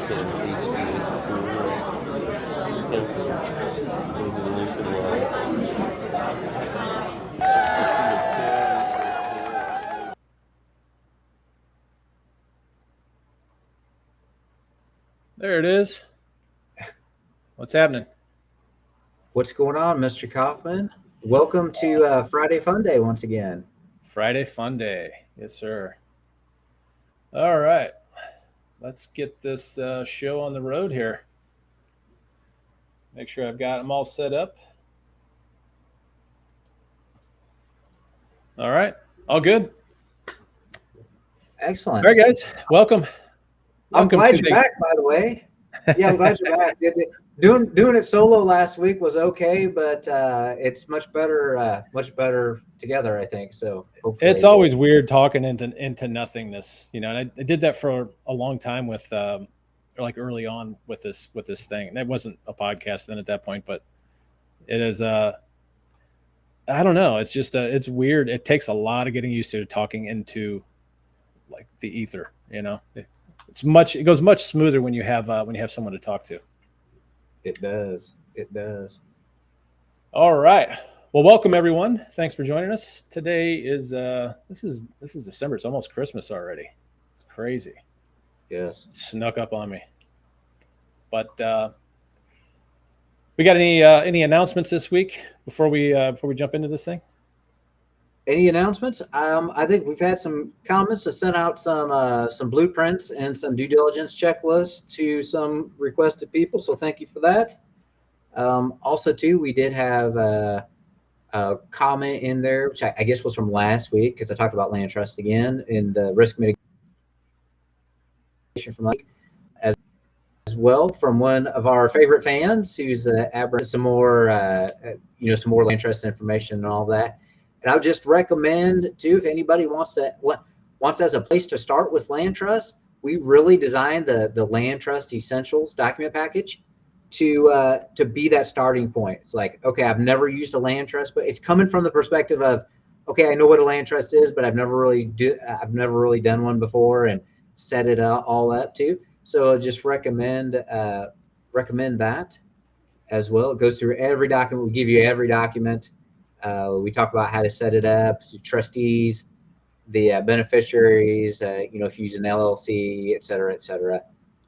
There it is. What's happening? What's going on, Mr. Kaufman? Welcome to Friday Fun Day once again. Friday Fun Day. Yes, sir. All right. Let's get this show on the road here. Make sure I've got them all set up. All right. All good. Excellent. All right, guys. Welcome. I'm glad you're back, by the way. Yeah, I'm glad you're back. Doing it solo last week was okay, but it's much better together, I think. So hopefully. It's always weird talking into nothingness, you know. And I did that for a long time with like early on with this thing. And it wasn't a podcast then at that point, but it is. I don't know. It's just it's weird. It takes a lot of getting used to talking into like the ether, you know. It goes much smoother when you have someone to talk to. It does. All right. Well, welcome everyone. Thanks for joining us. Today is this is December. It's almost Christmas already. It's crazy. Yes. Snuck up on me. But we got any announcements this week before we jump into this thing? Any announcements? I think we've had some comments to send out some blueprints and some due diligence checklists to some requested people. So thank you for that. Also, too, we did have a comment in there, which I guess was from last week because I talked about land trust again in the risk mitigation from as well from one of our favorite fans who's some more land trust information and all that. And I would just recommend too, if anybody wants as a place to start with land trust, we really designed the land trust essentials document package to be that starting point. It's like, okay, I've never used a land trust, but it's coming from the perspective of, okay, I know what a land trust is, but I've never really done one before and set it all up too. So I just recommend that as well. It goes through every document. We give you every document. We talk about how to set it up, trustees, the beneficiaries, if you use an LLC, et cetera,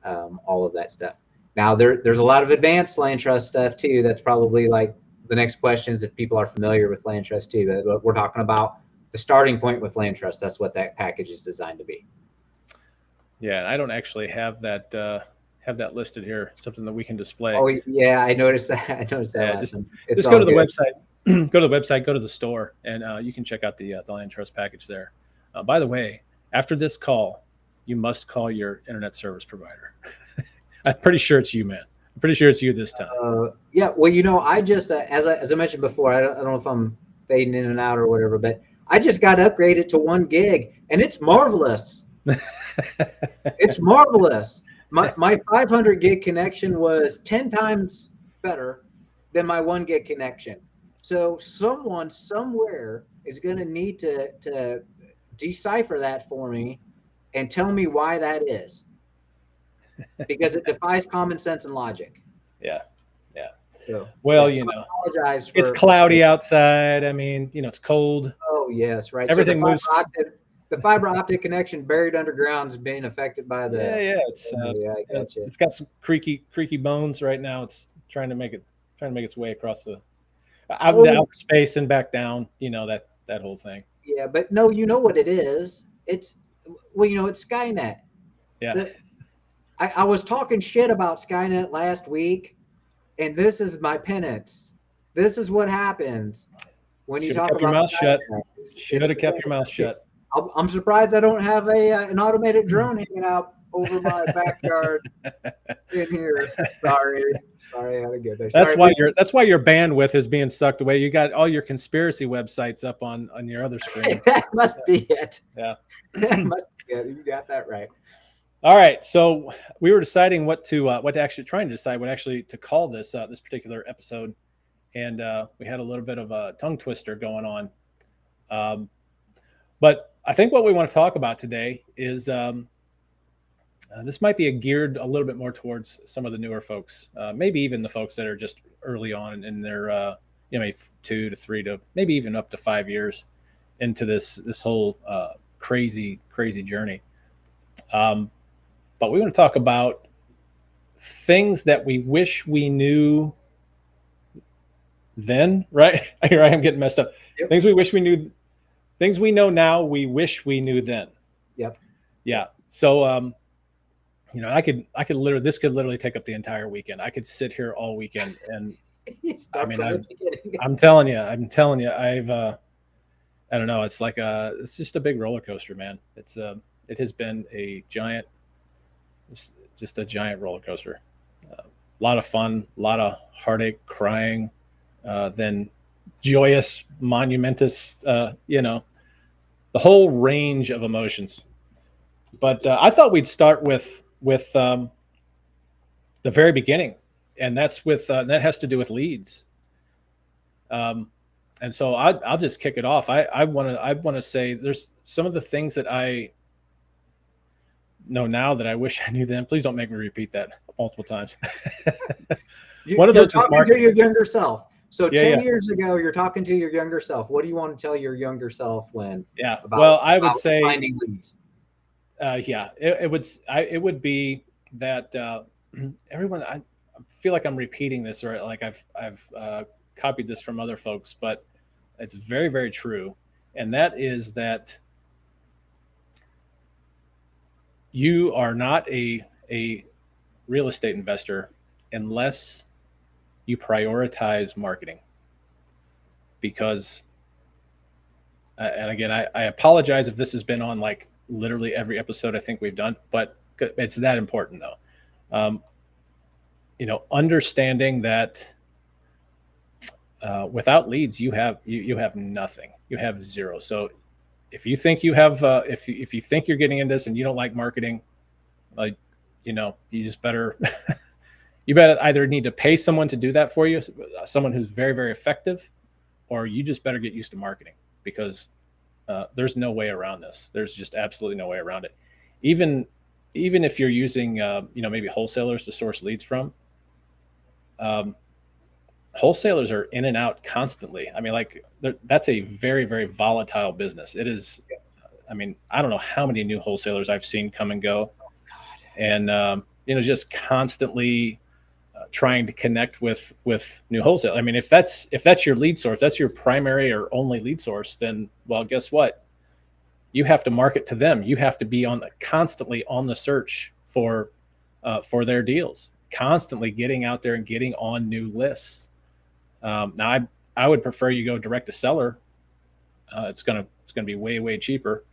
all of that stuff. Now, there's a lot of advanced land trust stuff, too. That's probably like the next questions if people are familiar with land trust, too. But we're talking about the starting point with land trust. That's what that package is designed to be. Yeah, and I don't actually have that listed here, something that we can display. Oh, yeah, I noticed that. Yeah, just go to the website. Go to the website, go to the store, and you can check out the land trust package there. By the way, after this call, you must call your internet service provider. I'm pretty sure it's you, man. I'm pretty sure it's you this time. Yeah, well, I just, as I mentioned before, I don't know if I'm fading in and out or whatever, but I just got upgraded to 1 gig, and it's marvelous. It's marvelous. My 500 gig connection was 10 times better than my 1 gig connection. So someone somewhere is going to need to decipher that for me and tell me why that is, because it defies common sense and logic. Yeah. So, well, I apologize it's cloudy outside. I mean, it's cold. Oh yes, right. Everything moves. The fiber optic connection buried underground is being affected by the. Yeah. I gotcha. It's got some creaky bones right now. It's trying to make its way across the outer space and back down. That whole thing. Yeah, but no, you know what it is. It's Skynet. Yeah. I was talking shit about Skynet last week, and this is my penance. This is what happens when you talk about your mouth shut. Should have kept your mouth shut. I'm surprised I don't have an automated drone hanging out over my backyard in here. Sorry, I had to get there. That's why your bandwidth is being sucked away. You got all your conspiracy websites up on your other screen. That must be it. Yeah, that must be it. You got that right. All right, so we were deciding what to call this particular episode, and we had a little bit of a tongue twister going on. But I think what we want to talk about today is This might be geared a little bit more towards some of the newer folks, maybe even the folks that are just early on in their, maybe 2 to 3 to maybe even up to 5 years into this whole crazy journey. But we want to talk about things that we wish we knew then, right? Here I am getting messed up. Yep. Things we wish we knew, things we know now, we wish we knew then. Yep. Yeah. So, I could literally, this could literally take up the entire weekend. I could sit here all weekend. And Start from the beginning. I'm telling you, I don't know. It's like it's just a big roller coaster, man. It has been just a giant roller coaster. A lot of fun, a lot of heartache, crying, then joyous, monumentous, the whole range of emotions. But I thought we'd start with the very beginning, and that has to do with leads. And so I'll just kick it off. I want to say there's some of the things that I know now that I wish I knew then. Please don't make me repeat that multiple times. One of those is talking to your younger self. So 10 years ago, you're talking to your younger self. What do you want to tell your younger self when? Yeah. Well, I would say finding leads. It would be that everyone. I feel like I'm repeating this, or like I've copied this from other folks, but it's very, very true. And that is that you are not a real estate investor unless you prioritize marketing. Because, and again, I apologize if this has been on like literally every episode I think we've done, but it's that important though. Understanding that without leads, you have nothing. You have zero. So if you think you have, if you think you're getting into this and you don't like marketing, you just better, you better either need to pay someone to do that for you, someone who's very, very effective, or you just better get used to marketing, because there's no way around this. There's just absolutely no way around it. Even if you're using, maybe wholesalers to source leads from, wholesalers are in and out constantly. I mean, like that's a very, very volatile business. It is. I mean, I don't know how many new wholesalers I've seen come and go, and just constantly trying to connect with new wholesale. I mean, if that's your lead source, that's your primary or only lead source, then, well, guess what? You have to market to them. You have to be constantly on the search for their deals, constantly getting out there and getting on new lists. Now, I would prefer you go direct to seller. It's gonna be way, way cheaper.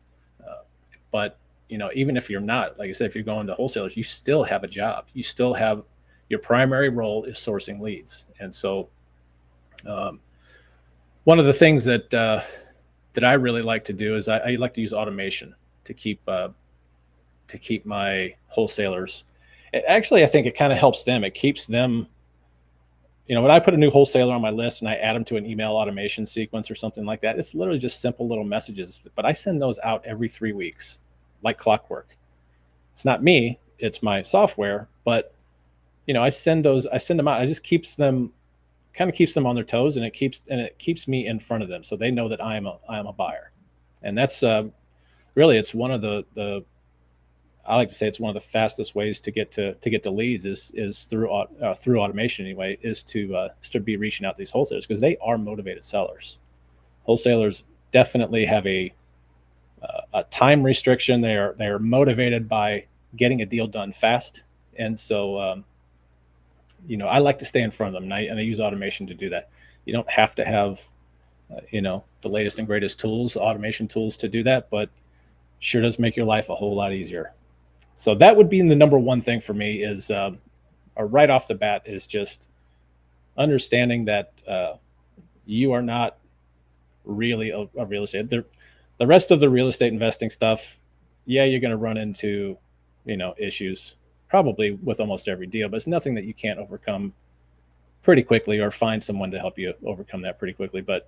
But even if you're not, like I said, if you're going to wholesalers, you still have a job. You still have your primary role is sourcing leads. And so, one of the things that I really like to do is I like to use automation to keep my wholesalers. Actually, I think it kind of helps them. It keeps them. When I put a new wholesaler on my list and I add them to an email automation sequence or something like that, it's literally just simple little messages. But I send those out every 3 weeks, like clockwork. It's not me, it's my software. But I send them out. It just keeps them on their toes, and it keeps me in front of them, so they know that I am a buyer. And that's really, it's one of the I like to say it's one of the fastest ways to get to leads is through automation anyway, is to be reaching out to these wholesalers, because they are motivated sellers. Wholesalers definitely have a time restriction. They are motivated by getting a deal done fast, and so I like to stay in front of them, and I use automation to do that. You don't have to have the latest and greatest automation tools to do that, but sure does make your life a whole lot easier. So that would be the number one thing for me is right off the bat is just understanding that you are not really a real estate. The rest of the real estate investing stuff, yeah, you're going to run into issues probably with almost every deal, but it's nothing that you can't overcome pretty quickly, or find someone to help you overcome that pretty quickly. But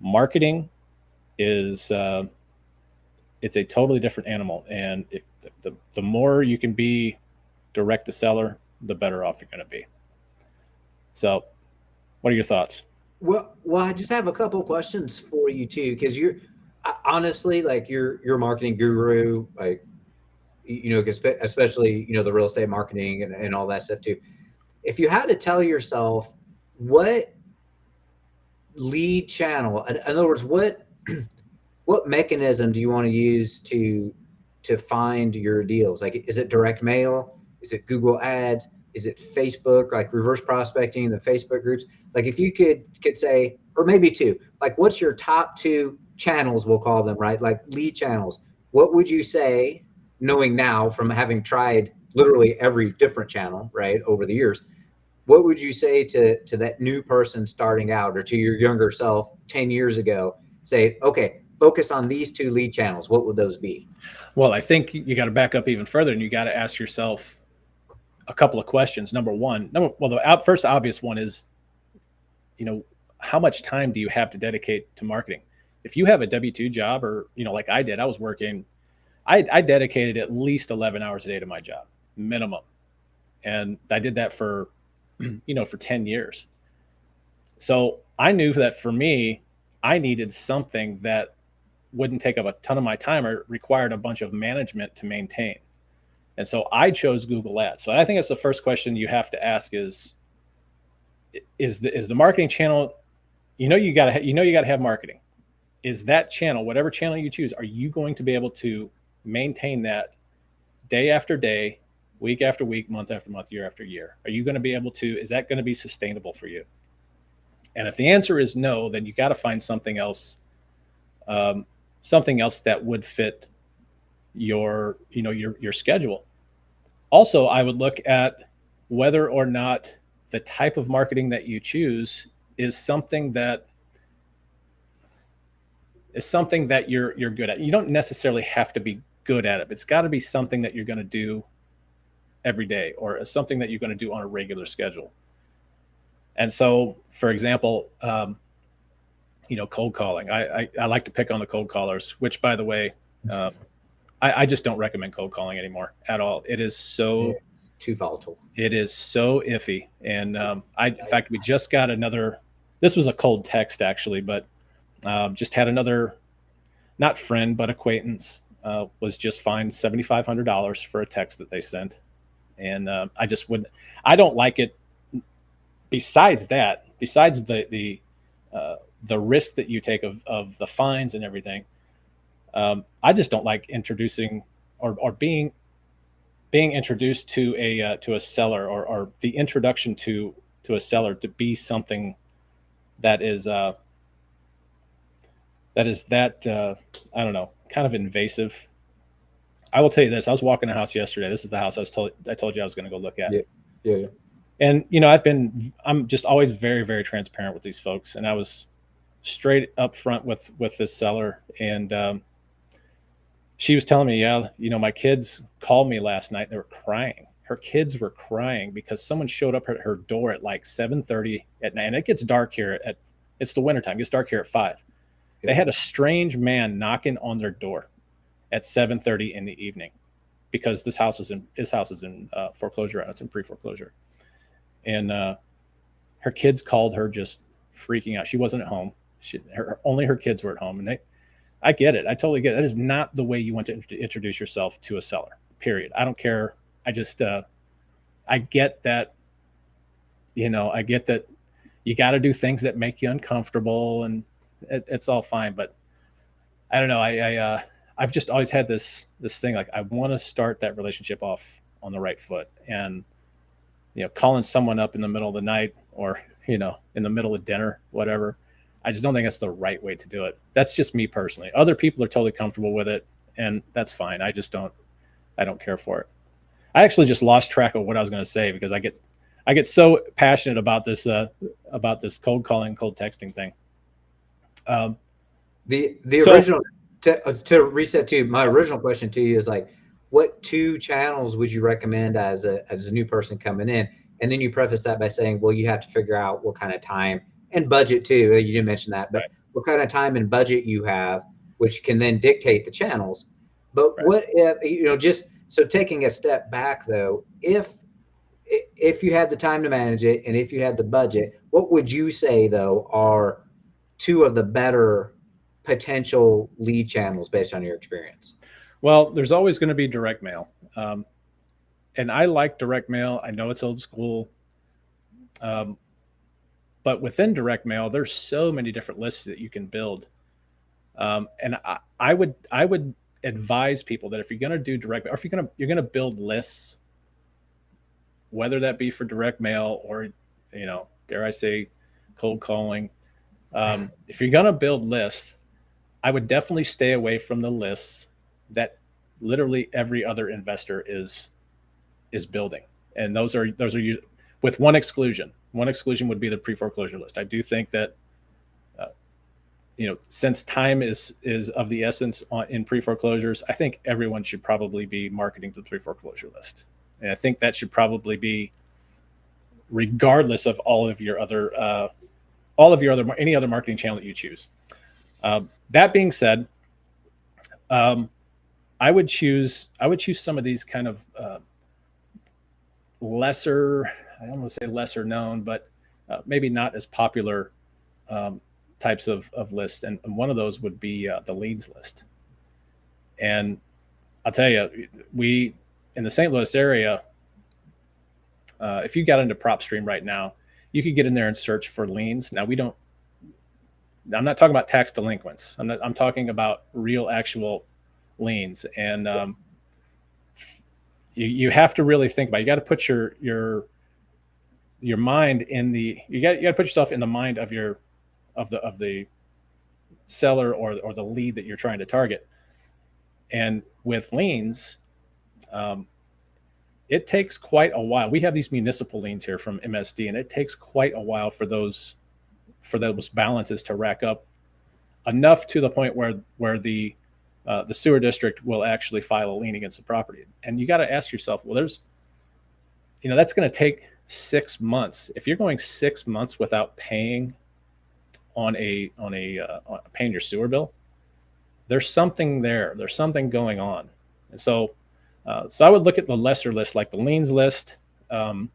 marketing is it's a totally different animal. And the more you can be direct to seller, the better off you're going to be. So, what are your thoughts? Well, I just have a couple questions for you too, because you're honestly like you're a marketing guru, like you know, especially you know the real estate marketing and all that stuff too. If you had to tell yourself what lead channel, in other words, what mechanism do you want to use to find your deals? Like, is it direct mail? Is it Google Ads? Is it Facebook, like reverse prospecting, the Facebook groups? Like, if you could say, or maybe two, like, what's your top two channels? We'll call them, right? Like lead channels. What would you say, knowing now from having tried literally every different channel, right, over the years? What would you say to that new person starting out, or to your younger self 10 years ago? Say, okay, focus on these two lead channels. What would those be? Well, I think you got to back up even further, and you got to ask yourself a couple of questions. The first obvious one is, how much time do you have to dedicate to marketing? If you have a W-2 job, or like I did, I was working. I dedicated at least 11 hours a day to my job, minimum, and I did that for 10 years. So I knew that for me, I needed something that wouldn't take up a ton of my time or required a bunch of management to maintain. And so I chose Google Ads. So I think that's the first question you have to ask is the marketing channel, you got to have marketing. Is that channel, whatever channel you choose, are you going to be able to maintain that day after day, week after week, month after month, year after year? Are you going to be able to, is that going to be sustainable for you? And if the answer is no, then you got to find something else that would fit your schedule. Also, I would look at whether or not the type of marketing that you choose is something that you're good at. You don't necessarily have to be good at it. It's got to be something that you're going to do every day, or something that you're going to do on a regular schedule. And so, for example, cold calling. I like to pick on the cold callers, which, by the way, I just don't recommend cold calling anymore at all. It is so too volatile. It is so iffy. And in fact, we just got another. This was a cold text actually, but just had another, not friend but acquaintance, was just fined $7,500 for a text that they sent, and I don't like it. Besides the risk that you take of the fines and everything, I just don't like introducing or being introduced to a seller, or the introduction to a seller to be something that is I don't know, kind of invasive. I will tell you this: I was walking a house yesterday. This is the house I told you I was going to go look at. Yeah. And I'm just always very, very transparent with these folks, and I was straight up front with this seller, and she was telling me, my kids called me last night. They were crying. Her kids were crying because someone showed up at her door at like 7:30 at night, and it gets dark here it's the wintertime. It gets dark here at 5. They had a strange man knocking on their door at 7:30 in the evening, because his house is in foreclosure. It's in pre-foreclosure. And her kids called her just freaking out. She wasn't at home. Only her kids were at home. And I get it. I totally get it. That is not the way you want to introduce yourself to a seller, period. I don't care. I just, I get that, I get that you got to do things that make you uncomfortable, and it's all fine. But I don't know. I've just always had this thing, like, I want to start that relationship off on the right foot. And calling someone up in the middle of the night, or in the middle of dinner, whatever, I just don't think that's the right way to do it. That's just me personally. Other people are totally comfortable with it, and that's fine. I don't care for it. I actually just lost track of what I was going to say, because I get so passionate about this cold calling, cold texting thing. Original, to reset to my original question to you is, like, what two channels would you recommend as a new person coming in? And then you preface that by saying, well, you have to figure out what kind of time and budget too. You didn't mention that, but right, what kind of time and budget you have. which can then dictate the channels. But Right. what if, just so taking a step back though, if you had the time to manage it and if you had the budget, what would you say though are two of the better potential lead channels based on your experience? Well, there's always going to be direct mail. And I like direct mail. I know it's old school. Um, but within direct mail, there's so many different lists that you can build. And I would advise people that if you're going to do direct mail, or if you're going to build lists, whether that be for direct mail or, dare I say, cold calling, if you're going to build lists, I would definitely stay away from the lists that literally every other investor is building. And those are with one exclusion. One exclusion would be the pre-foreclosure list. I do think that since time is of the essence in pre-foreclosures, I think everyone should probably be marketing to the pre-foreclosure list. And I think that should probably be regardless of any other marketing channel that you choose. That being said, I would choose some of these kind of lesser, I don't want to say lesser known, but maybe not as popular types of lists. And one of those would be the leads list. And I'll tell you, we in the St. Louis area, if you got into PropStream right now, you could get in there and search for liens. Now I'm not talking about tax delinquents. I'm talking about real actual liens. And you have to really think about it. You got to put your mind in you got to put yourself in the mind of the seller or the lead that you're trying to target. And with liens, it takes quite a while. We have these municipal liens here from MSD, and it takes quite a while for those balances to rack up enough to the point where the sewer district will actually file a lien against the property. And you got to ask yourself, well, that's going to take 6 months. If you're going 6 months without paying on paying your sewer bill, there's something there. There's something going on. And so I would look at the lesser list, like the liens list. Another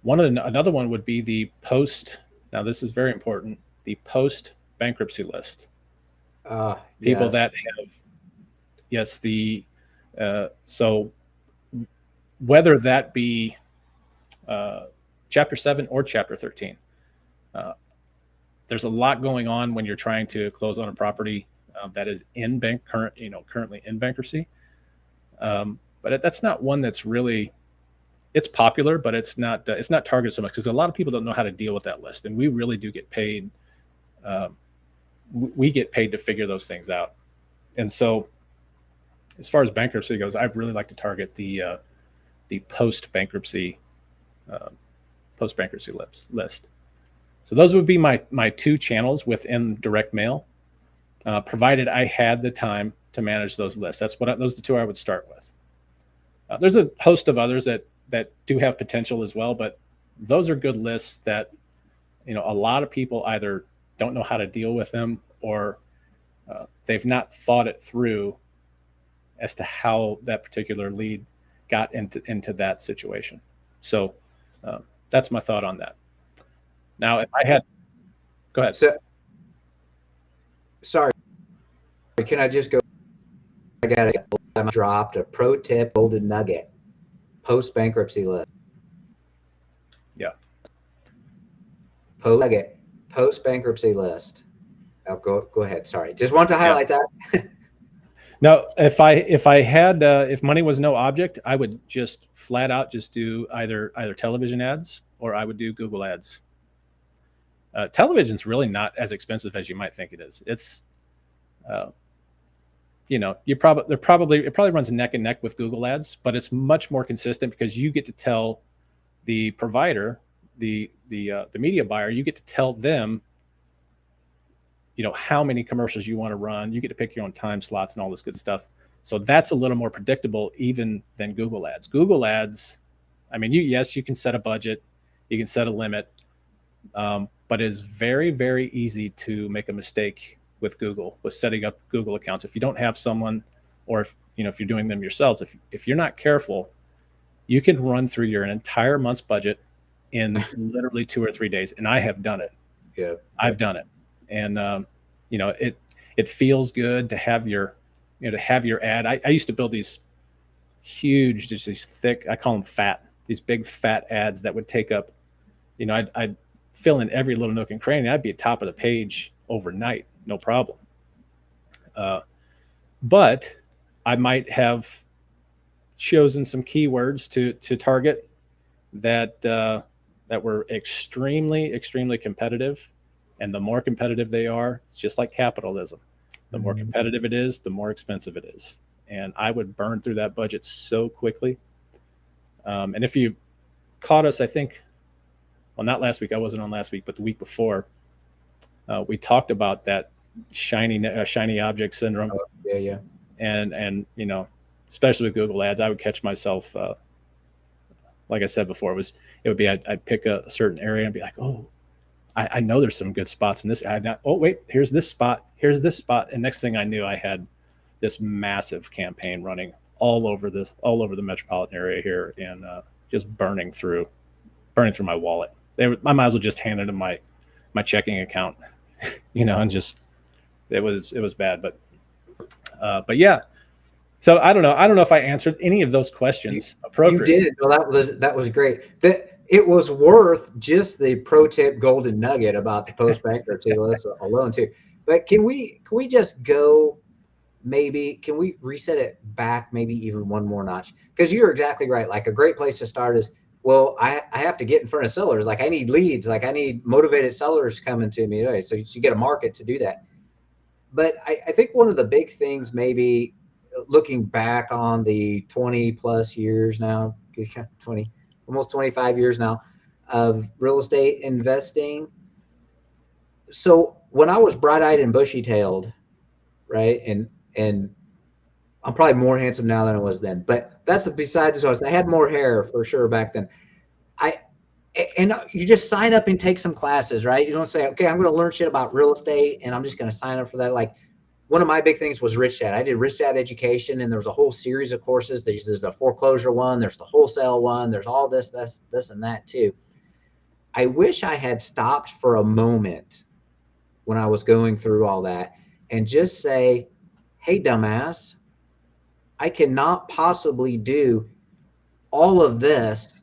one would be the post. Now, this is very important. The post bankruptcy list. People that have, yes, so whether that be Chapter 7 or Chapter 13, there's a lot going on when you're trying to close on a property that is currently in bankruptcy. But that's not one that's really, it's popular, but it's not targeted so much because a lot of people don't know how to deal with that list, and we really do get paid. We get paid to figure those things out. And so, as far as bankruptcy goes, I really like to target the post bankruptcy list. So those would be my two channels within direct mail, provided I had the time to manage those lists. Those are the two I would start with. There's a host of others that do have potential as well, but those are good lists that a lot of people either don't know how to deal with them or they've not thought it through as to how that particular lead got into that situation. So that's my thought on that. Now, if I had, go ahead. So, sorry, can I just go? I dropped a pro tip, golden nugget, post bankruptcy list. Yeah. Post bankruptcy list. Now go ahead. Sorry, just want to highlight that. Now, if money was no object, I would just flat out just do either television ads or I would do Google ads. Television's really not as expensive as you might think it is. It's, it probably runs neck and neck with Google ads, but it's much more consistent because you get to tell the provider, the media buyer, you get to tell them, how many commercials you want to run. You get to pick your own time slots and all this good stuff. So that's a little more predictable even than Google ads. Google ads, I mean, you can set a budget, you can set a limit, but it's very, very easy to make a mistake with Google, with setting up Google accounts. If you don't have someone, or if you're doing them yourselves, if you're not careful, you can run through your entire month's budget in literally 2 or 3 days. And I have done it. Yeah. I've done it. And it feels good to have your ad. I used to build these huge, just these thick, I call them fat, these big fat ads that would take up, I'd fill in every little nook and cranny. I'd be at top of the page overnight, no problem. But I might have chosen some keywords to target that were extremely competitive. And the more competitive they are, it's just like capitalism. The more competitive it is, the more expensive it is. And I would burn through that budget so quickly. And if you caught us, I think, well, not last week, I wasn't on last week, but the week before, we talked about that shiny object syndrome. Yeah. And especially with Google Ads, I would catch myself, like I said before, it would be I'd pick a certain area and be like, oh, I know there's some good spots in this. Oh wait, here's this spot, and next thing I knew, I had this massive campaign running all over the metropolitan area here, and just burning through my wallet. I might as well just hand it to my checking account, and just it was bad, but yeah. So I don't know if I answered any of those questions appropriately. You did. Well, that was great. It was worth just the pro tip golden nugget about the post bankruptcy list alone too. But can we just go? Maybe can we reset it back maybe even one more notch? Because you're exactly right. Like a great place to start is, well, I have to get in front of sellers. Like I need leads. Like I need motivated sellers coming to me. Right? So you get a market to do that. But I think one of the big things, maybe looking back on the 20 plus years now, 20, almost 25 years now of real estate investing. So when I was bright-eyed and bushy-tailed, right, and I'm probably more handsome now than I was then, but that's besides the point. I had more hair for sure back then. And you just sign up and take some classes, right? You don't say, okay, I'm going to learn shit about real estate and I'm just going to sign up for that. Like one of my big things was Rich Dad. I did Rich Dad education, and there was a whole series of courses. There's the foreclosure one, there's the wholesale one, there's all this and that too. I wish I had stopped for a moment when I was going through all that and just say, hey, dumbass, I cannot possibly do all of this,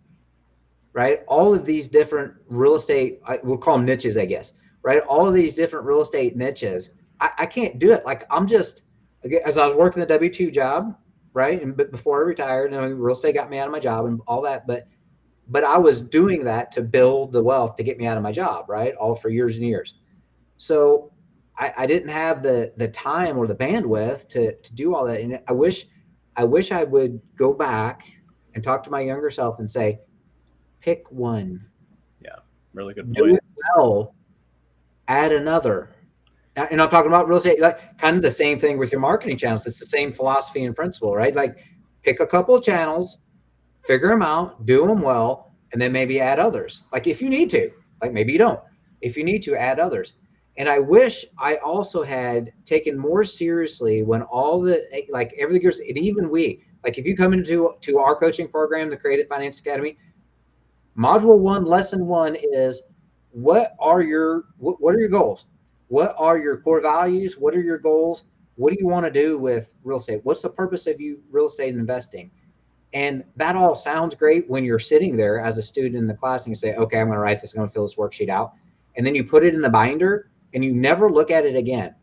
right? All of these different real estate, we'll call them niches, I guess, right? All of these different real estate niches. I can't do it. Like I'm just, as I was working the W-2 job, right? And before I retired, real estate got me out of my job and all that, but I was doing that to build the wealth to get me out of my job, right? All for years and years. So I didn't have the time or the bandwidth to do all that. And I wish I would go back and talk to my younger self and say, pick one. Yeah, really good point. Do it well, add another. And I'm talking about real estate, like kind of the same thing with your marketing channels. It's the same philosophy and principle, right? Like pick a couple of channels, figure them out, do them well, and then maybe add others. Like if you need to, like maybe you don't. If you need to, add others. And I wish I also had taken more seriously when all the, like everything goes, and even like if you come into our coaching program, the Creative Finance Academy, module 1, lesson 1 is what are your goals? What are your core values? What are your goals? What do you want to do with real estate? What's the purpose of you real estate investing? And that all sounds great when you're sitting there as a student in the class and you say, okay, I'm going to write this, I'm going to fill this worksheet out. And then you put it in the binder and you never look at it again.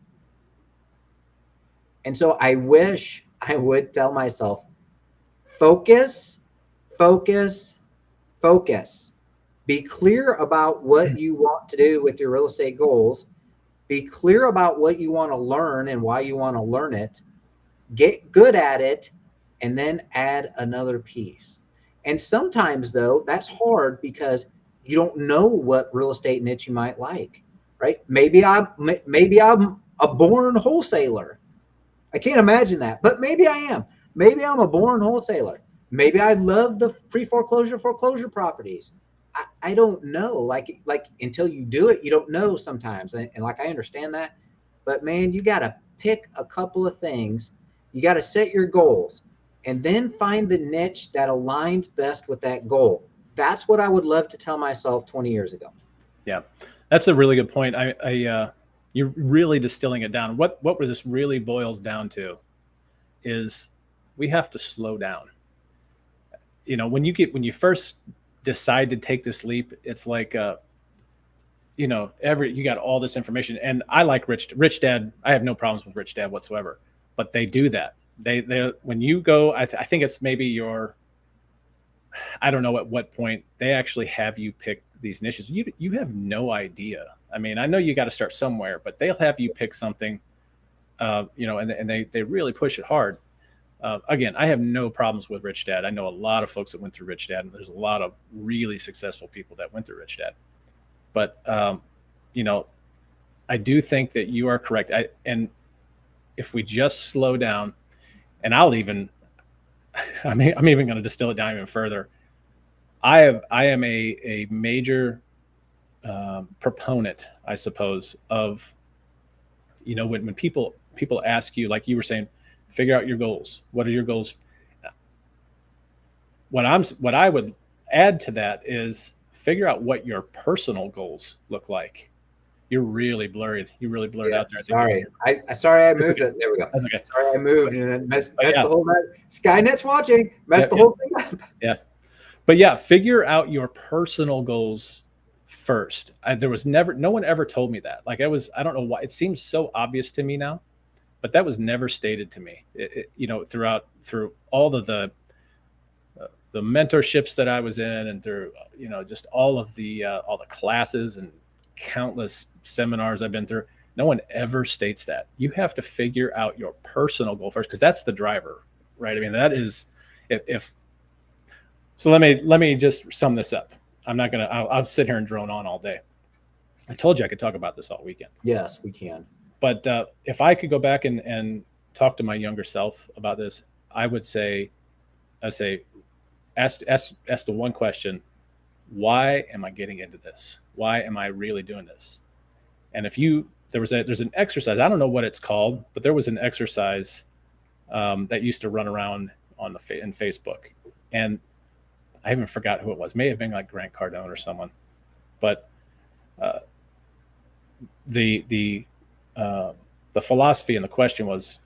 And so I wish I would tell myself, focus. Be clear about what you want to do with your real estate goals. Be clear about what you want to learn and why you want to learn it. Get good at it, and then add another piece. And sometimes, though, that's hard because you don't know what real estate niche you might like, right? Maybe I'm a born wholesaler. I can't imagine that, but maybe I am. Maybe I'm a born wholesaler. Maybe I love the foreclosure properties. I don't know. Like until you do it, you don't know sometimes. And like I understand that, but man, you got to pick a couple of things. You got to set your goals and then find the niche that aligns best with that goal. That's what I would love to tell myself 20 years ago. Yeah, that's a really good point. You're really distilling it down. What this really boils down to is we have to slow down. When you first decide to take this leap, it's like you got all this information, and I like Rich Dad. I have no problems with Rich Dad whatsoever, but they do that. They when you go, I think it's maybe I don't know at what point they actually have you pick these niches. You have no idea. I mean, I know you got to start somewhere, but they'll have you pick something, and they really push it hard. Again, I have no problems with Rich Dad. I know a lot of folks that went through Rich Dad, and there's a lot of really successful people that went through Rich Dad. But I do think that you are correct. And if we just slow down, and I'm even going to distill it down even further. I am a major proponent, I suppose, of when people ask you, like you were saying, figure out your goals. What are your goals? What I would add to that is figure out what your personal goals look like. You're really blurred. You really blurred out there. Sorry, I moved it. There we go. That's okay. Sorry, I moved and then messed the whole night. Skynet's watching. Messed the whole thing up. Yeah, but yeah, figure out your personal goals first. No one ever told me that. Like I don't know why. It seems so obvious to me now, but that was never stated to me. Through all of the mentorships that I was in, and through just all the classes and countless seminars I've been through, no one ever states that. You have to figure out your personal goal first, because that's the driver, right? I mean, that is if so. Let me just sum this up. I'll sit here and drone on all day. I told you I could talk about this all weekend. Yes, we can. But if I could go back and talk to my younger self about this, I'd say ask the one question: why am I getting into this? Why am I really doing this? And there's an exercise, I don't know what it's called, but there was an exercise that used to run around in Facebook, and I even forgot who it was. May have been like Grant Cardone or someone, but the philosophy and the question was,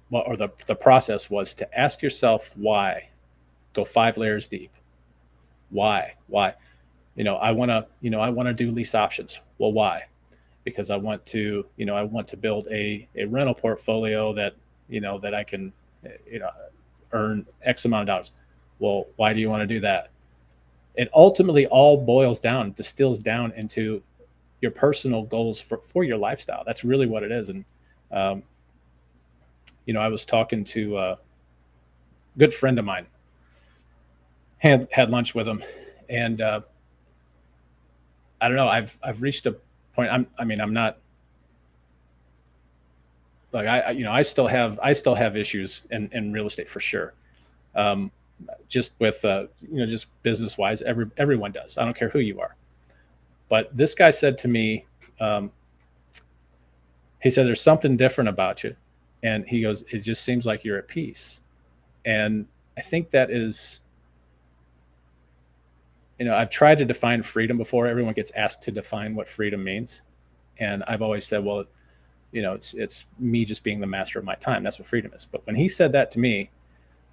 or the process was to ask yourself why. Go 5 layers deep. Why? I want to do lease options. Well, why? Because I want to build a rental portfolio that I can, earn X amount of dollars. Well, why do you want to do that? It ultimately all distills down into your personal goals for your lifestyle. That's really what it is. And, I was talking to a good friend of mine, had lunch with him, and I don't know. I've reached a point. I'm not like I still have issues in real estate for sure. Just with just business wise, everyone does. I don't care who you are. But this guy said to me, he said, "There's something different about you," and he goes, "It just seems like you're at peace." And I think that is. I've tried to define freedom before. Everyone gets asked to define what freedom means. And I've always said, well, it's me just being the master of my time. That's what freedom is. But when he said that to me,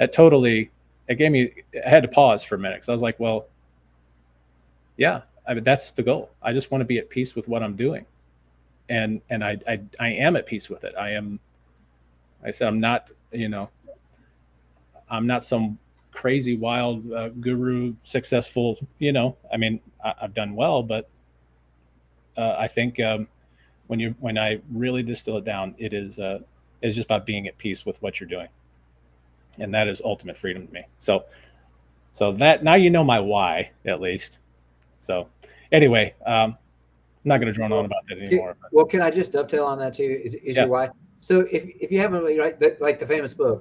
I had to pause for a minute, because I was like, well, yeah, that's the goal. I just want to be at peace with what I'm doing. And I am at peace with it. I said, I'm not some crazy wild guru successful, I've done well, but I think when I really distill it down, it's just about being at peace with what you're doing, and that is ultimate freedom to me. So that now my why, at least. So anyway, I'm not going to drone on about that anymore. Well, can I just dovetail on that too? Is your why? So if you haven't really, right, like the famous book,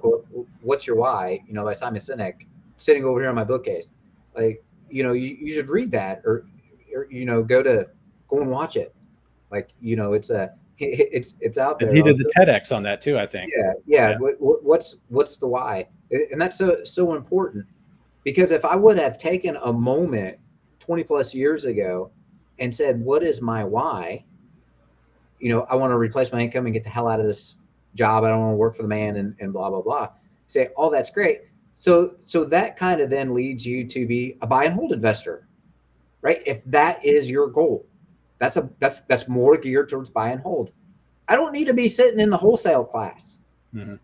What's Your Why, by Simon Sinek, sitting over here on my bookcase, like, you should read that, or go and watch it. Like, it's It's out And there. he did the TEDx on that too, I think. Yeah. What's the why? And that's so important, because if I would have taken a moment 20 plus years ago and said, what is my why? I want to replace my income and get the hell out of this job. I don't want to work for the man, and blah, blah, blah. Say, oh, that's great. So that kind of then leads you to be a buy and hold investor, right? If that is your goal, that's more geared towards buy and hold. I don't need to be sitting in the wholesale class. Mm-hmm.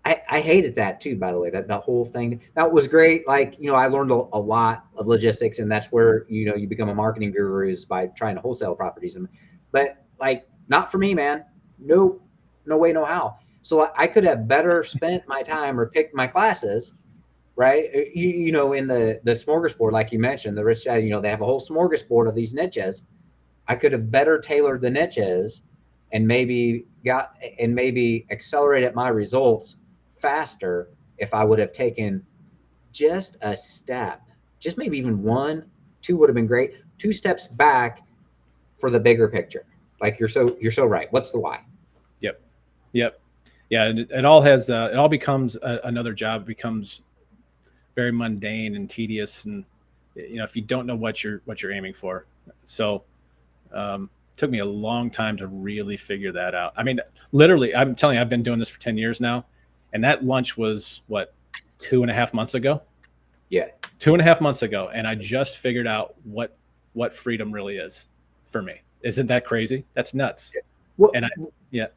I hated that too, by the way, that the whole thing. That was great. Like, I learned a lot of logistics, and that's where, you become a marketing guru, is by trying to wholesale properties. But like, not for me, man. No way, no how. So I could have better spent my time or picked my classes, right? In the smorgasbord, like you mentioned, the rich dad, they have a whole smorgasbord of these niches. I could have better tailored the niches and maybe accelerated my results faster if I would have taken just a step, just maybe even 1, 2 would have been great. 2 steps back for the bigger picture. Like, you're so right. What's the why? Yep. Yeah. It all becomes another job. It becomes very mundane and tedious. And, if you don't know what you're aiming for. So, took me a long time to really figure that out. I mean, literally, I'm telling you, I've been doing this for 10 years now. And that lunch was what, 2.5 months ago? Yeah. 2.5 months ago. And I just figured out what freedom really is for me. Isn't that crazy? That's nuts. Yeah. Well, yeah.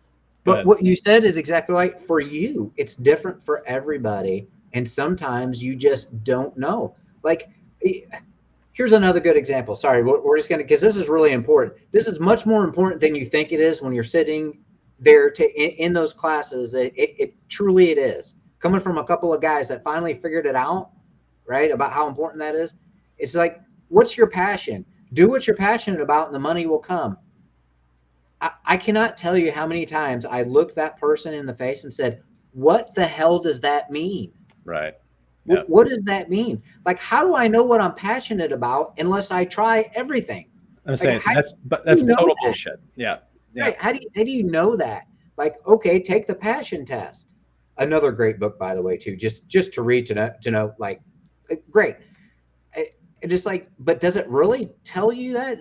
But what you said is exactly right. For you, it's different for everybody. And sometimes you just don't know. Like, here's another good example. Sorry, we're just going to, because this is really important. This is much more important than you think it is when you're sitting there in those classes. It truly it is. Coming from a couple of guys that finally figured it out, right, about how important that is. It's like, what's your passion? Do what you're passionate about, and the money will come. I cannot tell you how many times I looked that person in the face and said, what the hell does that mean? Right. Yep. What does that mean? Like, how do I know what I'm passionate about unless I try everything? I'm saying that's total bullshit. Yeah. Right. How do you know that? Like, okay, take the passion test. Another great book, by the way, too. Just to read to know, like, great. Just like, but does it really tell you that?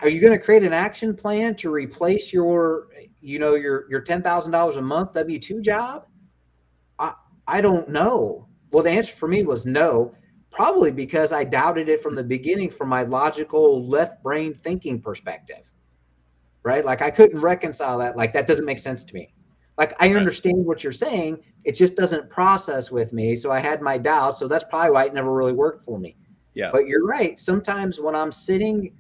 Are you going to create an action plan to replace your $10,000 a month W-2 job? I don't know. Well, the answer for me was no, probably because I doubted it from the beginning from my logical left brain thinking perspective, right? Like, I couldn't reconcile that. Like, that doesn't make sense to me. Like, I understand what you're saying. It just doesn't process with me. So I had my doubts. So that's probably why it never really worked for me. Yeah. But you're right. Sometimes when I'm sitting,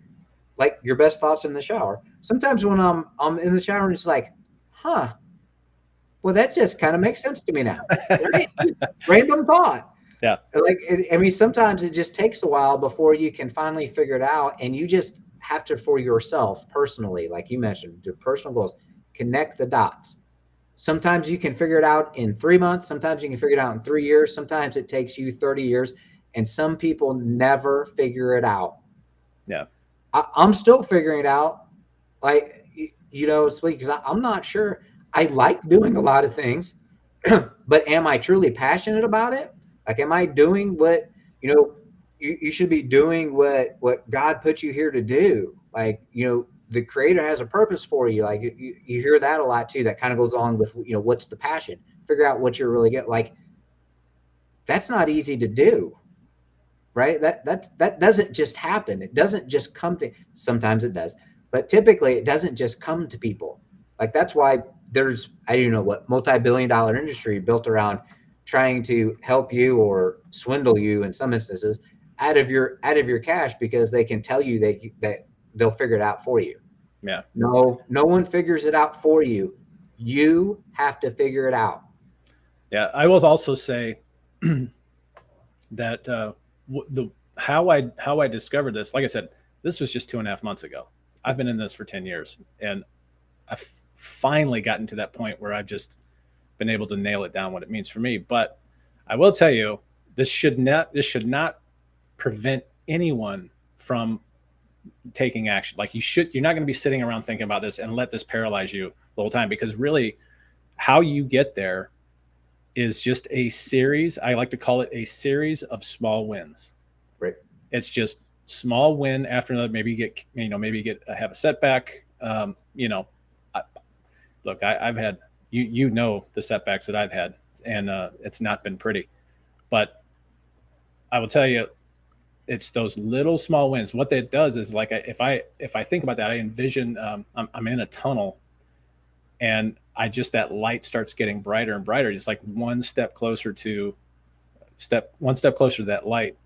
like, your best thoughts in the shower. Sometimes when I'm in the shower, and it's like, huh, well, that just kind of makes sense to me now. Right? Random thought. Yeah. Like, sometimes it just takes a while before you can finally figure it out, and you just have to, for yourself personally, like you mentioned, your personal goals, connect the dots. Sometimes you can figure it out in 3 months. Sometimes you can figure it out in 3 years. Sometimes it takes you 30 years, and some people never figure it out. Yeah. I'm still figuring it out. Like, because I'm not sure. I like doing a lot of things, but am I truly passionate about it? Like, am I doing what, you should be doing what God put you here to do? Like, the creator has a purpose for you. Like, you hear that a lot too. That kind of goes along with, what's the passion? Figure out what you're really getting. Like, that's not easy to do. Right? That doesn't just happen. It doesn't just come to, sometimes it does, but typically it doesn't just come to people. Like, that's why there's, I don't know what, multi-billion-dollar industry built around trying to help you or swindle you in some instances out of your cash, because they can tell you that they'll figure it out for you. Yeah. No one figures it out for you. You have to figure it out. Yeah. I will also say that how I discovered this, like I said, this was just 2.5 months ago. I've been in this for 10 years, and I've finally gotten to that point where I've just been able to nail it down what it means for me. But I will tell you, this should not prevent anyone from taking action. Like you're not going to be sitting around thinking about this and let this paralyze you the whole time, because really how you get there is just a series. I like to call it a series of small wins. Right. It's just small win after another. Maybe have a setback. Look, I've had, the setbacks that I've had, and it's not been pretty, but I will tell you, it's those little small wins. What that does is, like, if I think about that, I envision I'm in a tunnel, and that light starts getting brighter and brighter. It's like one step closer to that light.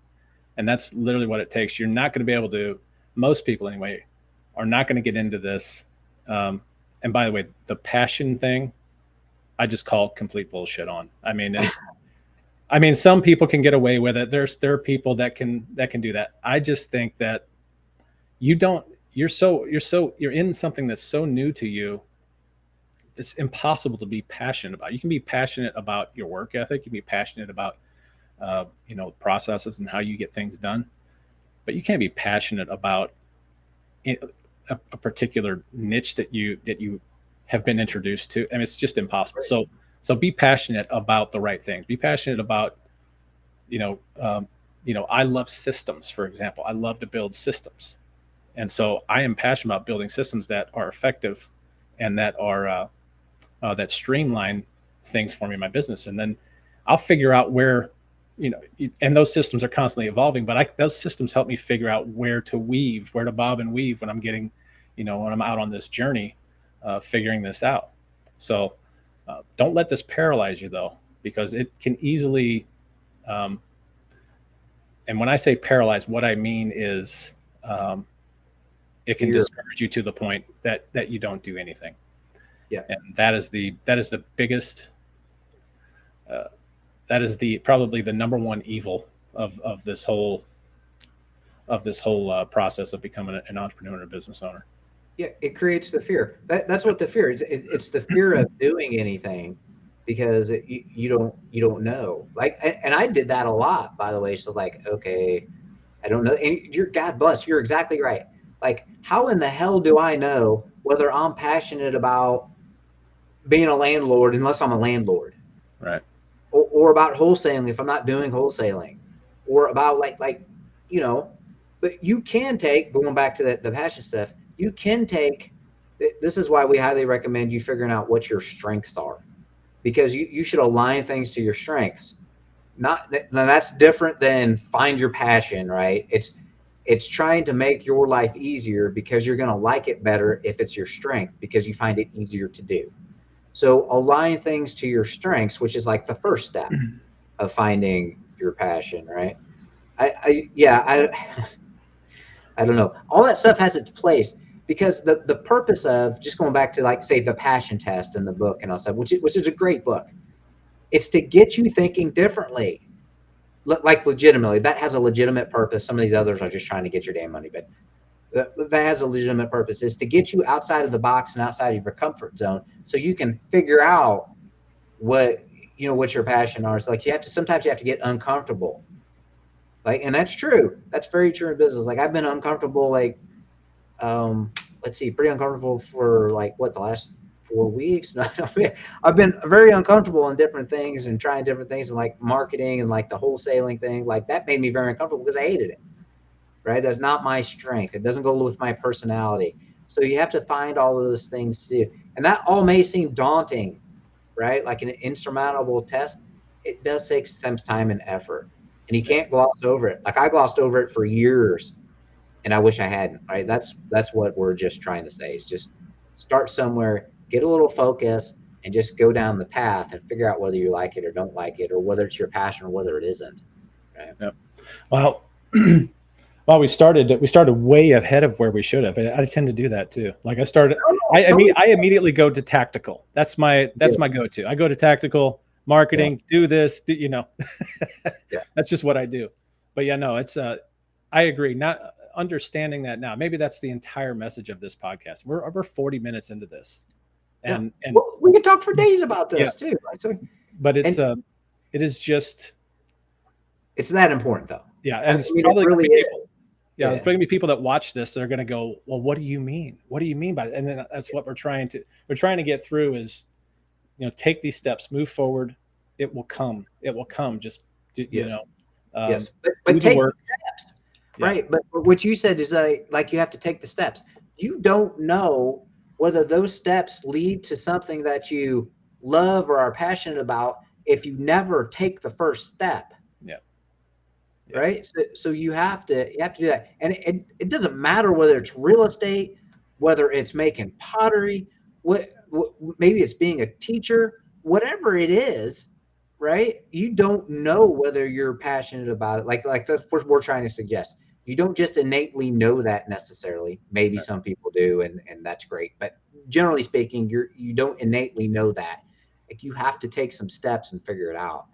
And that's literally what it takes. You're not going to be able to, most people anyway, are not going to get into this. And by the way, the passion thing, I just call complete bullshit on. I mean, some people can get away with it. There are people that can do that. I just think that you're in something that's so new to you. It's impossible to be passionate about. You can be passionate about your work ethic. You can be passionate about, processes and how you get things done, but you can't be passionate about a particular niche that you have been introduced to. I mean, it's just impossible. Right. So be passionate about the right things. Be passionate about, I love systems, for example. I love to build systems. And so I am passionate about building systems that are effective and that are, that streamline things for me in my business. And then I'll figure out where, and those systems are constantly evolving, but those systems help me figure out where to bob and weave when I'm getting, when I'm out on this journey, figuring this out. So don't let this paralyze you, though, because it can easily, and when I say paralyze, what I mean is it can discourage you to the point that you don't do anything. Yeah. And that is the biggest, that is probably the number one evil of this whole process of becoming an entrepreneur and a business owner. Yeah, it creates the fear. That's what the fear is. It's the fear of doing anything because you don't know. Like, and I did that a lot, by the way. So like, okay, I don't know. And God bless, you're exactly right. Like, how in the hell do I know whether I'm passionate about being a landlord unless I'm a landlord? Right. Or about wholesaling if I'm not doing wholesaling, or about like, but you can take, going back to the passion stuff, you can take, this is why we highly recommend you figuring out what your strengths are, because you should align things to your strengths. Now that's different than find your passion, right? It's trying to make your life easier because you're going to like it better if it's your strength, because you find it easier to do. So align things to your strengths, which is like the first step of finding your passion, right? I don't know. All that stuff has its place, because the purpose of, just going back to, like, say, the passion test in the book and all stuff, which is a great book, it's to get you thinking differently, like legitimately. That has a legitimate purpose. Some of these others are just trying to get your damn money, but that has a legitimate purpose, is to get you outside of the box and outside of your comfort zone, so you can figure out what your passion are. So, like, sometimes you have to get uncomfortable. Like, and that's true. That's very true in business. Like, I've been uncomfortable, like, pretty uncomfortable for like the last 4 weeks. I've been very uncomfortable in different things and trying different things, and like marketing and like the wholesaling thing, like that made me very uncomfortable because I hated it. Right? That's not my strength. It doesn't go with my personality. So you have to find all of those things to do. And that all may seem daunting, right? Like an insurmountable test. It does take some time and effort, and you can't gloss over it. Like, I glossed over it for years, and I wish I hadn't, right? That's what we're just trying to say, is just start somewhere, get a little focus, and just go down the path and figure out whether you like it or don't like it, or whether it's your passion or whether it isn't. Right? Yep. Well, we started way ahead of where we should have. I tend to do that too. Like, I immediately go to tactical. That's my go-to. I go to tactical marketing, do this, Yeah. That's just what I do. But yeah, no, it's, I agree. Not understanding that now, maybe that's the entire message of this podcast. We're over 40 minutes into this. And well, we could talk for days about this too. Right? So, but it is just, it's that important though. Yeah. And it's probably Yeah, there's going to be people that watch this. They're going to go, well, what do you mean? What do you mean by that? And then that's what we're trying to get through is, take these steps, move forward. It will come. It will come. Just, Yes. um, Yes. But do the take work. the steps. Yeah. Right. But what you said is like you have to take the steps. You don't know whether those steps lead to something that you love or are passionate about if you never take the first step. Yeah. Yeah. Right. So you have to do that. And it doesn't matter whether it's real estate, whether it's making pottery, what maybe it's being a teacher, whatever it is, right? You don't know whether you're passionate about it. Like that's what we're trying to suggest. You don't just innately know that necessarily. Maybe Right. some people do, and that's great. But generally speaking, you don't innately know that. Like you have to take some steps and figure it out.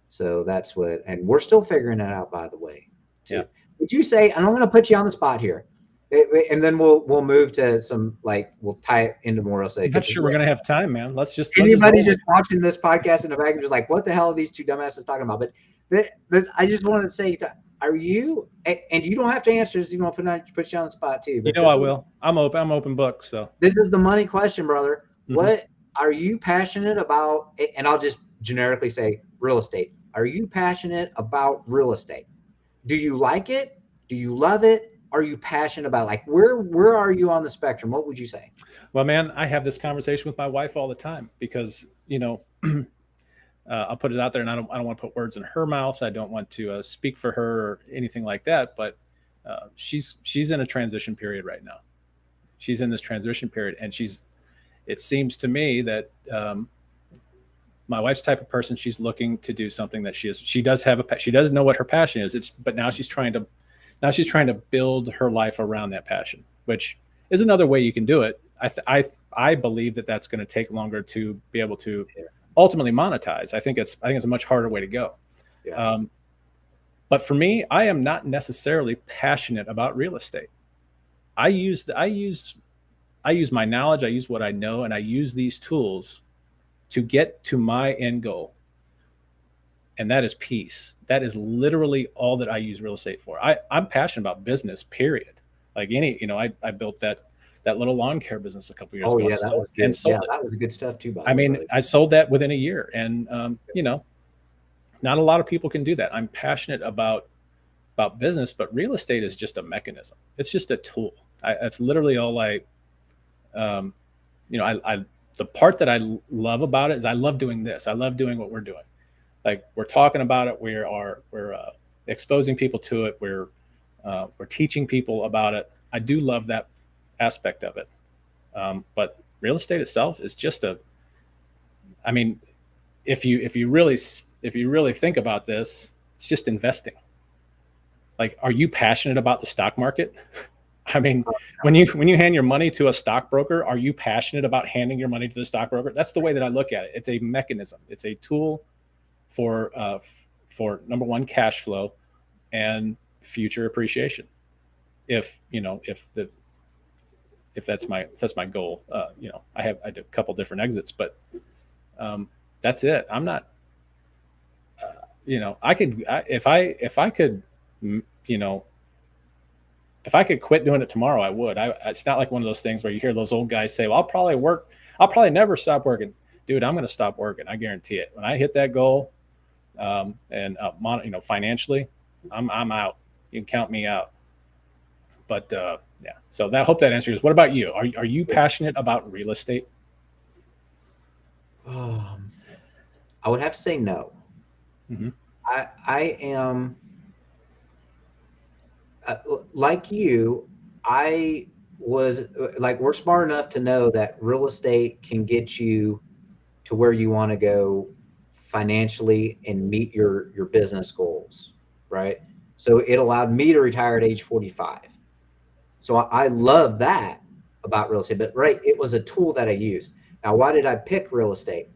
So that's what, and we're still figuring it out, by the way, too. Yeah. Would you say, and I'm going to put you on the spot here, and then we'll move to some, like, we'll tie it into more real estate. I'm not sure we're going to have time, man. Let's just Anybody roll just watching this podcast in the back and just like, what the hell are these two dumbasses talking about? But I just wanted to say, are you, and you don't have to answer this, you want to put you on the spot too. But I will. I'm open book. So this is the money question, brother. Mhm. What are you passionate about? And I'll just generically say real estate. Are you passionate about real estate? Do you like it? Do you love it? Are you passionate about it? Like where are you on the spectrum? What would you say? Well, man, I have this conversation with my wife all the time because, I'll put it out there, and I don't want to put words in her mouth. I don't want to speak for her or anything like that. But she's in a transition period right now. She's in this transition period, and it seems to me that my wife's type of person. She's looking to do something that she does know what her passion is. But now she's trying to build her life around that passion, which is another way you can do it. I believe that that's going to take longer to be able to ultimately monetize. I think it's a much harder way to go. Yeah. But for me, I am not necessarily passionate about real estate. I use my knowledge, I use what I know, and I use these tools to get to my end goal. And that is peace. That is literally all that I use real estate for. I'm passionate about business, period. Like I built that little lawn care business a couple years ago. Yeah, that was good. That was good stuff too. I sold that within a year, and not a lot of people can do that. I'm passionate about business, but real estate is just a mechanism. It's just a tool. That's literally all the part that I love about it is I love doing this. I love doing what we're doing. Like we're talking about it. We're exposing people to it. We're teaching people about it. I do love that aspect of it. But real estate itself is just if you really think about this, it's just investing. Like, are you passionate about the stock market? I mean, when you hand your money to a stockbroker, are you passionate about handing your money to the stockbroker? That's the way that I look at it. It's a mechanism. It's a tool for number one, cash flow and future appreciation. If that's my goal, I did a couple different exits, but that's it. I'm not, if I could quit doing it tomorrow, I would. It's not like one of those things where you hear those old guys say, well, I'll probably never stop working. Dude, I'm going to stop working. I guarantee it. When I hit that goal, financially, I'm out. You can count me out. But yeah, so I hope that answers. What about you? Are you passionate about real estate? I would have to say no. Mm-hmm. I am like you. I was like, we're smart enough to know that real estate can get you to where you want to go financially and meet your business goals, right? So it allowed me to retire at age 45. So I love that about real estate, but right, it was a tool that I used. Now, why did I pick real estate?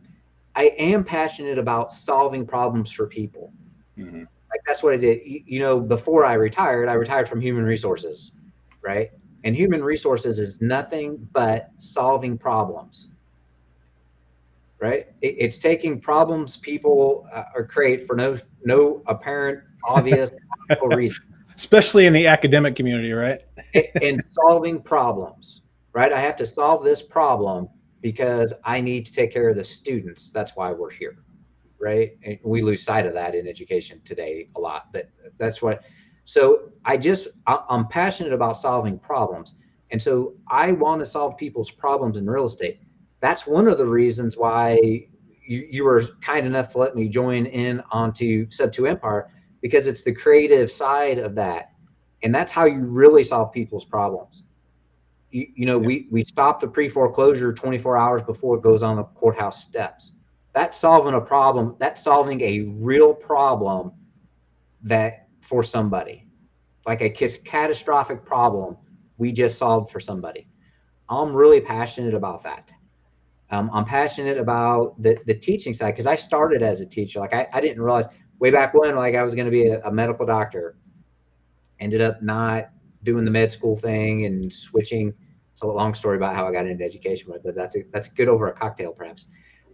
I am passionate about solving problems for people. Mm-hmm. Like that's what I did. Before I retired from human resources, right? And human resources is nothing but solving problems, right? It's taking problems people create for no apparent, obvious reason. especially in the academic community, right? And solving problems, right? I have to solve this problem because I need to take care of the students. That's why we're here, right? And we lose sight of that in education today a lot, but that's what. So I'm passionate about solving problems. And so I want to solve people's problems in real estate. That's one of the reasons why you were kind enough to let me join in onto Sub2 Empire, because it's the creative side of that. And that's how you really solve people's problems. We stop the pre-foreclosure 24 hours before it goes on the courthouse steps. That's solving a problem. That's solving a real problem that for somebody, like a catastrophic problem we just solved for somebody. I'm really passionate about that. I'm passionate about the teaching side, because I started as a teacher. Like I didn't realize way back when, like I was going to be a medical doctor. Ended up not doing the med school thing and switching. It's a long story about how I got into education, but that's good over a cocktail, perhaps.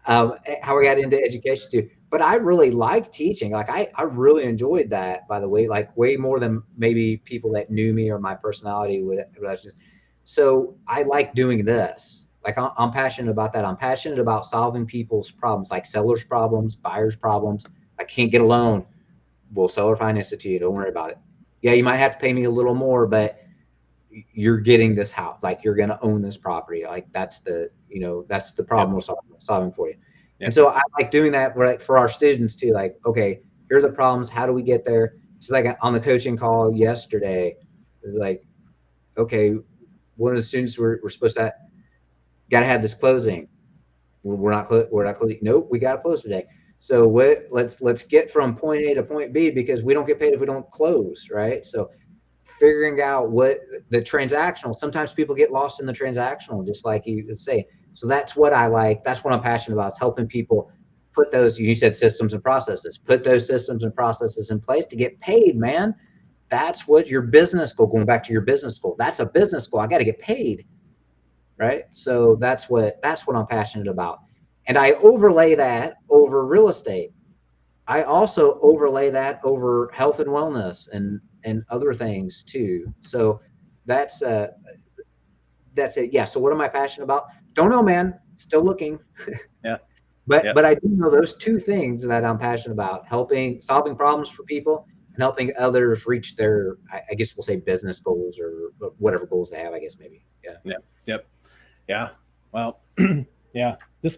How I got into education too. But I really like teaching. Like I really enjoyed that, by the way, like way more than maybe people that knew me or my personality would. So I like doing this. Like I'm passionate about that. I'm passionate about solving people's problems, like sellers' problems, buyers' problems. I can't get a loan. We'll seller finance it to you. Don't worry about it. Yeah, you might have to pay me a little more, but you're getting this house. Like you're going to own this property. Like that's the problem we're solving for you. Yep. And so I like doing that for our students too. Like, okay, here are the problems. How do we get there? It's like on the coaching call yesterday, it was like, okay, one of the students we're supposed to got to have this closing. We're not closing. Nope, we got to close today. So let's get from point A to point B, because we don't get paid if we don't close, right? So figuring out what the transactional, sometimes people get lost in the transactional, just like you would say. So that's what I like. That's what I'm passionate about, is helping people put those, you said systems and processes, put those systems and processes in place to get paid, man. That's what your business goal, going back to your business goal, that's a business goal. I got to get paid, right? So that's what I'm passionate about. And I overlay that over real estate. I also overlay that over health and wellness and other things too. So that's it. Yeah. So what am I passionate about? Don't know, man. Still looking. Yeah. But I do know those two things that I'm passionate about: solving problems for people, and helping others reach their, I guess we'll say, business goals or whatever goals they have. I guess maybe. Yeah. Yeah. Yep. Yeah. Well. Yeah. This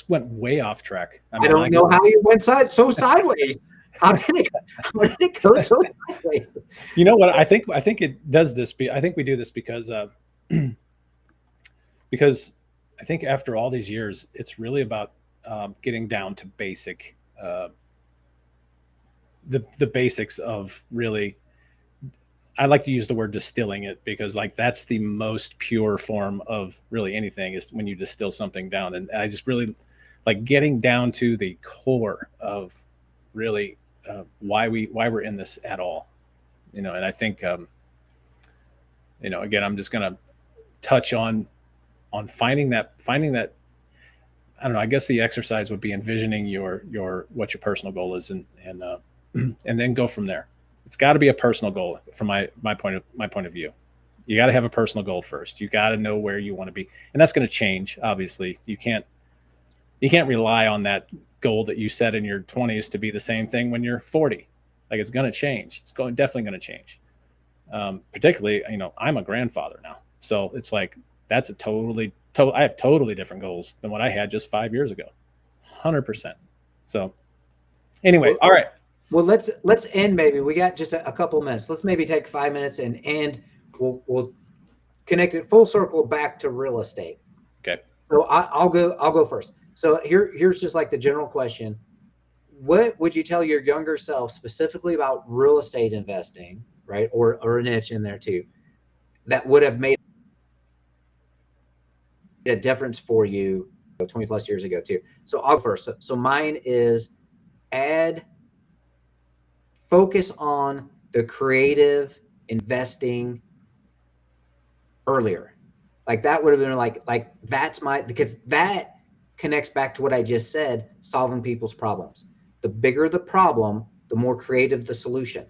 went way off track. I don't know how you went so sideways. How did it go so sideways? You know what? I think it does this. I think we do this because because I think after all these years, it's really about getting down to basic, the basics of really. I like to use the word distilling it, because like that's the most pure form of really anything, is when you distill something down. And I just really like getting down to the core of really why we're in this at all, And I think again, I'm just gonna touch on finding that. I don't know. I guess the exercise would be envisioning your what your personal goal is, and then go from there. It's got to be a personal goal from my point of view. You got to have a personal goal first. You got to know where you want to be, and that's going to change. Obviously, you can't rely on that goal that you set in your 20s to be the same thing when you're 40. Like, it's going to change. It's definitely going to change. Particularly, I'm a grandfather now, so it's like that's I have totally different goals than what I had just 5 years ago, 100%. So, anyway, all right. Well, let's end. Maybe we got just a couple of minutes. Let's maybe take 5 minutes and end. We'll connect it full circle back to real estate. Okay. So I'll go first. So here's just like the general question: what would you tell your younger self specifically about real estate investing, right? Or a niche in there too, that would have made a difference for you 20 plus years ago too. So I'll go first. So mine is focus on the creative investing earlier. Like that would have been like that's because that connects back to what I just said, solving people's problems. The bigger the problem, the more creative the solution.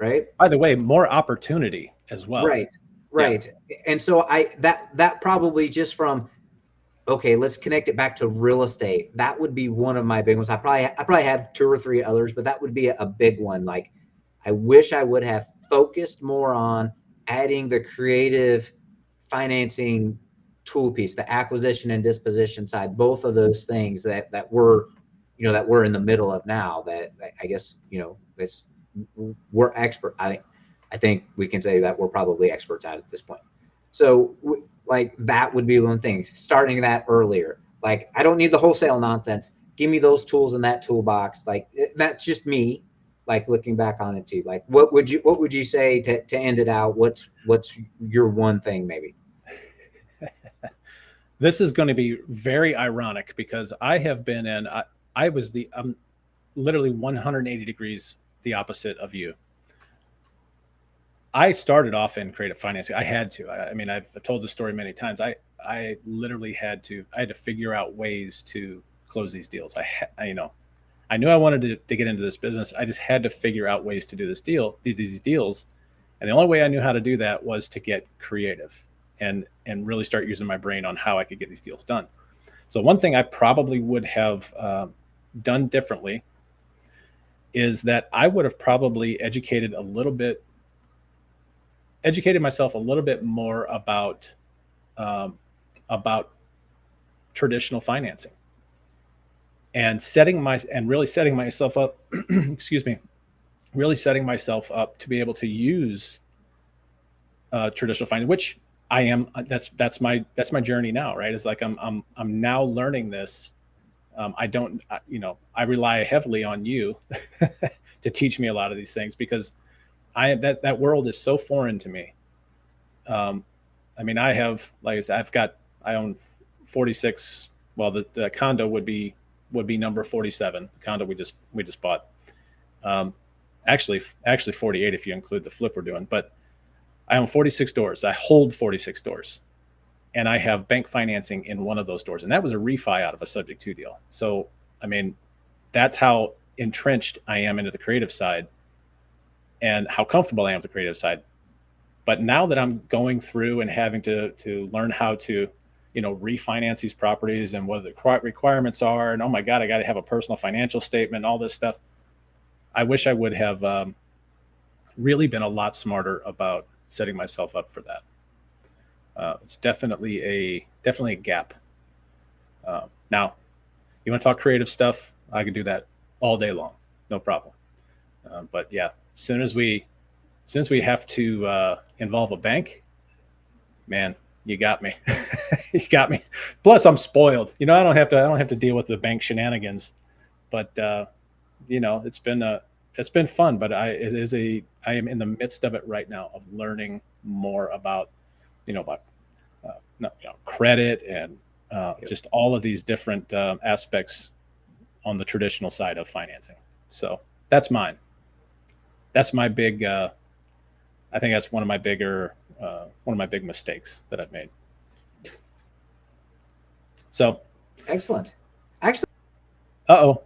right? By the way, more opportunity as well. Right, right. Yeah. And so that probably just from, okay, let's connect it back to real estate. That would be one of my big ones. I probably have two or three others, but that would be a big one. Like, I wish I would have focused more on adding the creative financing tool piece, the acquisition and disposition side, both of those things that we're in the middle of now, that I guess, we're expert. I think we can say that we're probably experts at this point. So like that would be one thing, starting that earlier. Like, I don't need the wholesale nonsense. Give me those tools in that toolbox. Like, that's just me, like, looking back on it too. Like, what would you say to end it out? What's your one thing maybe? This is going to be very ironic because I have been in, I was I'm literally 180 degrees the opposite of you. I started off in creative financing. I had to. I mean, I've told the story many times. I literally had to figure out ways to close these deals. I knew I wanted to get into this business. I just had to figure out ways to do these deals. And the only way I knew how to do that was to get creative and really start using my brain on how I could get these deals done. So one thing I probably would have done differently is that I would have probably educated myself a little bit more about traditional financing and really setting myself up excuse me, really setting myself up to be able to use traditional finance, which I am. That's my journey now, right? It's like I'm now learning this. I rely heavily on you to teach me a lot of these things because that world is so foreign to me. I mean, I have, like I said, I own 46. Well, the condo would be number 47. The condo we just bought. Actually 48 if you include the flip we're doing. But I own 46 doors. I hold 46 doors, and I have bank financing in one of those doors, and that was a refi out of a subject to deal. So, I mean, that's how entrenched I am into the creative side, and how comfortable I am with the creative side. But now that I'm going through and having to learn how to, refinance these properties and what the requirements are, and oh my God, I got to have a personal financial statement, all this stuff. I wish I would have really been a lot smarter about setting myself up for that. It's definitely a gap. Now, you want to talk creative stuff? I could do that all day long, no problem. But yeah, as soon as we have to involve a bank, man, you got me. You got me. Plus, I'm spoiled. I don't have to deal with the bank shenanigans. But it's been fun. But I am in the midst of it right now, of learning more about credit and just all of these different aspects on the traditional side of financing. So that's mine. That's my big. I think that's one of my big mistakes that I've made. So, Excellent. Actually, you're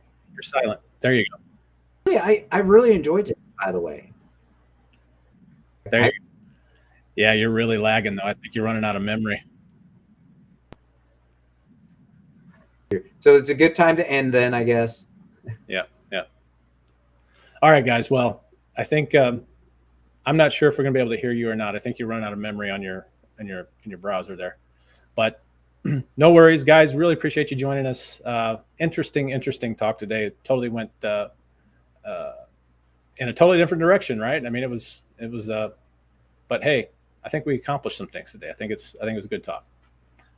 silent. There you go. I really enjoyed it, by the way. There you go. Yeah, you're really lagging though. I think you're running out of memory. So it's a good time to end then, I guess. Yeah. All right, guys. Well, I think I'm not sure if we're gonna be able to hear you or not. I think you're running out of memory on your browser there, but no worries, guys. Really appreciate you joining us. Interesting talk today. It totally went in a totally different direction, right? I mean, it was. But hey, I think we accomplished some things today. I think it was a good talk.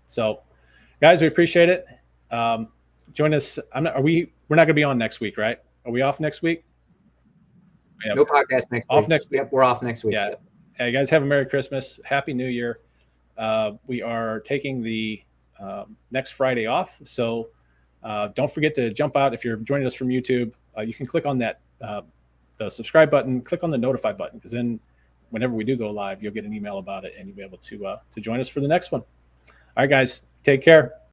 So, guys, we appreciate it. Join us. We're not going to be on next week, right? Are we off next week? Yep. No podcast next week. Off next week. Yep, we're off next week. Yeah. Yep. Hey, guys, have a Merry Christmas. Happy New Year. We are taking the next Friday off. So don't forget to jump out. If you're joining us from YouTube, you can click on that, the subscribe button, click on the notify button, because then whenever we do go live, you'll get an email about it and you'll be able to join us for the next one. All right, guys, take care.